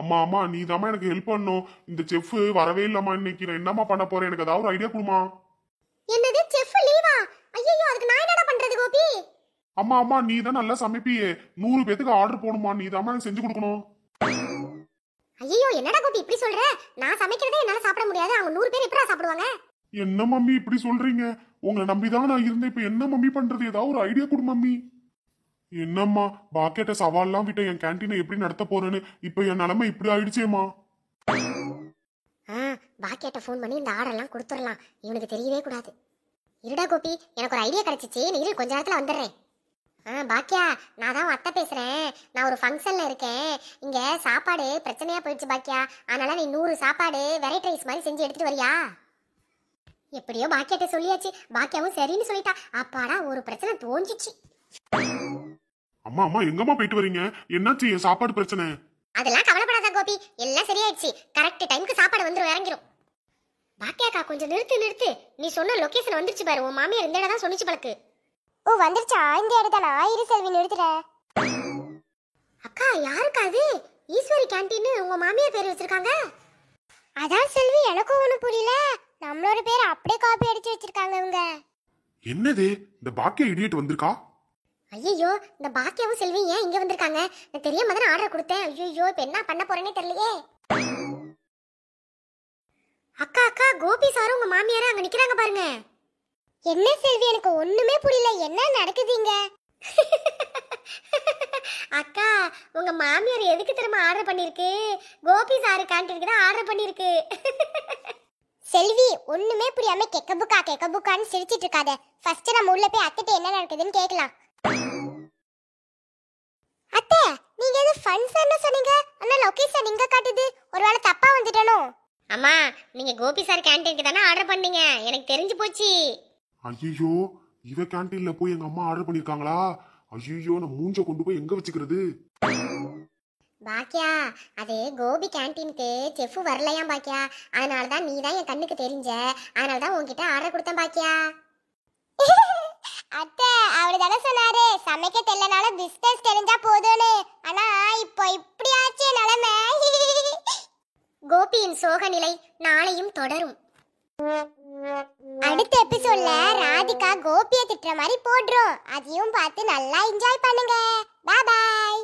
அம்மா அம்மா நீ தாம்மா எனக்கு ஹெல்ப் பண்ணும். இந்த செஃப் வரவே இல்லம்மா இன்னைக்கு. நான் என்னம்மா பண்ண போறேன்? எனக்கு ஏதாவது ஒரு ஐடியா கொடுமா. என்னது செஃப் லீவா? ஐயோ அதுக்கு நான் என்னடா பண்றது கோபி? அம்மா அம்மா நீ தான் நல்லா சமைப்பியே. 100 பேத்துக்கு ஆர்டர் போடுமா. நீ தாம்மா எனக்கு செஞ்சு கொடுக்கணும். ஐயோ என்னடா கோபி இப்படி சொல்ற? நான் சமைக்கிறதே என்னால சாப்பிட முடியாது. அவங்க 100 பேர் எப்படிடா சாப்பிடுவாங்க? என்ன மம்மி இப்படி சொல்றீங்க? உங்களை நம்பிதான் நான் இருந்தேன். இப்ப என்ன மம்மி பண்றது? ஏதாவது ஒரு ஐடியா கொடு மம்மி. என்னம்மா பாக்கெட்ட சவால்லாம் விட்ட என் கேன்டீனை எப்படி நடத்த போறேன்னு இப்ப என் நிலைமை இப்படி ஆயிடுச்சேம்மா. பாக்கியாட்ட ஃபோன் பண்ணி இந்த ஆர்டர்லாம் கொடுத்துடலாம். இவனுக்கு தெரியவே கூடாது. இருடா கோபி எனக்கு ஒரு ஐடியா கிடைச்சிச்சு. நீ இரு கொஞ்ச நேரத்துல வந்துடுறேன். பாக்கியா நான் தான் அத்தை பேசுறேன். நான் ஒரு ஃபங்க்ஷன்ல இருக்கேன். இங்க சாப்பாடு பிரச்சனையா போயிடுச்சு பாக்கியா. அதனால நீ 100 சாப்பாடு வெரைட்டி ரைஸ் மாதிரி செஞ்சு எடுத்துட்டு வரியா? எப்படியோ பாக்கியாட்ட சொல்லியாச்சு. பாக்கியாவும் சரின்னு சொல்லிட்டா. அப்பாடா ஒரு பிரச்சனை தோஞ்சிச்சு. அம்மா அம்மா எங்கம்மா போயிட்டு வரீங்க? என்னாச்சு என் சாப்பாடு பிரச்சனை? அதெல்லாம் கவலைப்படாத கோபி, எல்லாம் சரியாயிடுச்சு. கரெக்ட் டைமுக்கு சாப்பாடு வந்துரும், இறங்கிரும். பாக்கியாக்கா கொஞ்சம் நிறுத்து. நீ சொன்ன லொகேஷன் வந்துருச்சு பாரு. உன் மாமியார் இந்த இடம் தான் சொன்னிச்சு பழக்கு. ஓ வந்துருச்சா? இந்த இடம் தானா? இரு செல்வி நிறுத்துறேன். அக்கா யாருக்கா அது? ஈஸ்வரி கேண்டீன் உங்க மாமியார் பேர் வச்சிருக்காங்க. அதான் செல்வி எனக்கும் ஒண்ணு புரியல. நம்மளோட பேர் அப்படியே காப்பி அடிச்சு வச்சிருக்காங்க இவங்க. என்னது இந்த பாக்கியா இடியட் வந்திருக்கா? ஐயோ இந்த பாக்கியாவும் செல்வி ஏன் இங்க வந்திருக்காங்க? நான் தெரியாம தான் ஆர்டர் கொடுத்தேன். ஐயோ இப்ப என்ன பண்ண போறேனே தெரியலையே. அக்கா கோபி சாரும் உங்க மாமியாரும் அங்க நிக்கிறாங்க பாருங்க. என்ன செல்வி எனக்கு ஒண்ணுமே புரியல. என்ன நடக்குதுங்க? அக்கா உங்க மாமியார் எதுக்கு திரும்ப ஆர்டர் பண்ணிருக்கு? கோபி சாரு கேண்டீனுக்கு தான் ஆர்டர் பண்ணிருக்கு. செல்வி ஒண்ணுமே புரியாம கெக்க புக்கான்னு சிரிச்சிட்டு இருக்காத. ஃபர்ஸ்ட் நம்ம உள்ள போய் அத்தைட்ட என்ன நடக்குதுன்னு கேட்கலாம். அத்தை நீங்க ஏதோ ஃபங்க்ஷன் சொன்னீங்க. ஆனா லொகேஷன் இங்க காட்டுது. ஒருவேளை தப்பா வந்துட்டனோ? அம்மா நீங்க கோபி சார் கேண்டீனுக்கு தானே ஆர்டர் பண்ணீங்க. எனக்கு தெரிஞ்சு போச்சு. ஐயோ இவ கேண்டீன்ல போய் எங்க அம்மா ஆர்டர் பண்ணிருக்காங்களா? ஐயோ நான் மூஞ்ச கொண்டு போய் எங்க வச்சுக்கிறது? பாக்கியா அது கோபி கேண்டீனுக்கு செஃப் வரலையா பாக்கியா. அதனால தான் நீ தான் என் கண்ணுக்கு தெரிஞ்ச. அதனால தான் உன்கிட்ட ஆர்டர் கொடுத்தேன் பாக்கியா. அத்தை அவரு தானே சொன்னாரு சமைக்க தெரியலனால பிசினஸ் தெரிஞ்சா போதும்னு. ஆனா இப்போ இப்படி ஆச்சு நிலைமை. கோபியின் சோக நிலை நாளையும் தொடரும். அடுத்த எபிசோட்ல ராதிகா கோபியை திட்டுற மாதிரி போடுறோம். அதையும் பார்த்து நல்லா என்ஜாய் பண்ணுங்க. பாய் பாய்.